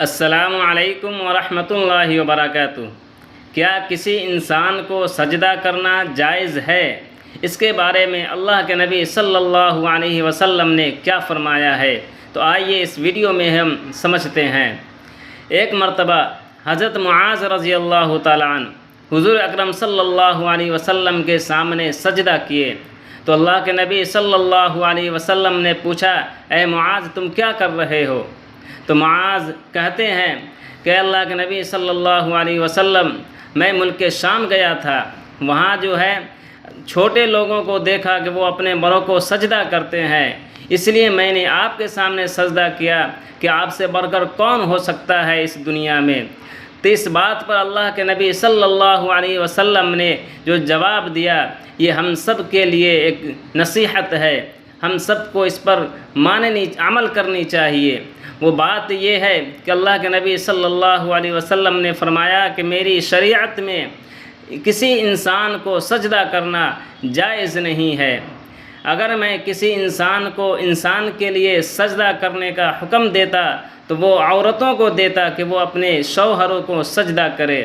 السلام علیکم ورحمۃ اللہ وبرکاتہ۔ کیا کسی انسان کو سجدہ کرنا جائز ہے؟ اس کے بارے میں اللہ کے نبی صلی اللہ علیہ وسلم نے کیا فرمایا ہے؟ تو آئیے اس ویڈیو میں ہم سمجھتے ہیں۔ ایک مرتبہ حضرت معاذ رضی اللہ تعالیٰ عنہ حضور اکرم صلی اللہ علیہ وسلم کے سامنے سجدہ کیے تو اللہ کے نبی صلی اللہ علیہ وسلم نے پوچھا، اے معاذ تم کیا کر رہے ہو؟ تو معاذ کہتے ہیں کہ اللہ کے نبی صلی اللہ علیہ وسلم میں ملک شام گیا تھا، وہاں جو ہے چھوٹے لوگوں کو دیکھا کہ وہ اپنے بڑوں کو سجدہ کرتے ہیں، اس لیے میں نے آپ کے سامنے سجدہ کیا کہ آپ سے بڑھ کر کون ہو سکتا ہے اس دنیا میں۔ تو اس بات پر اللہ کے نبی صلی اللہ علیہ وسلم نے جو جواب دیا، یہ ہم سب کے لیے ایک نصیحت ہے، ہم سب کو اس پر عمل کرنی چاہیے۔ وہ بات یہ ہے کہ اللہ کے نبی صلی اللہ علیہ وسلم نے فرمایا کہ میری شریعت میں کسی انسان کو سجدہ کرنا جائز نہیں ہے۔ اگر میں کسی انسان کے لیے سجدہ کرنے کا حکم دیتا تو وہ عورتوں کو دیتا کہ وہ اپنے شوہروں کو سجدہ کرے۔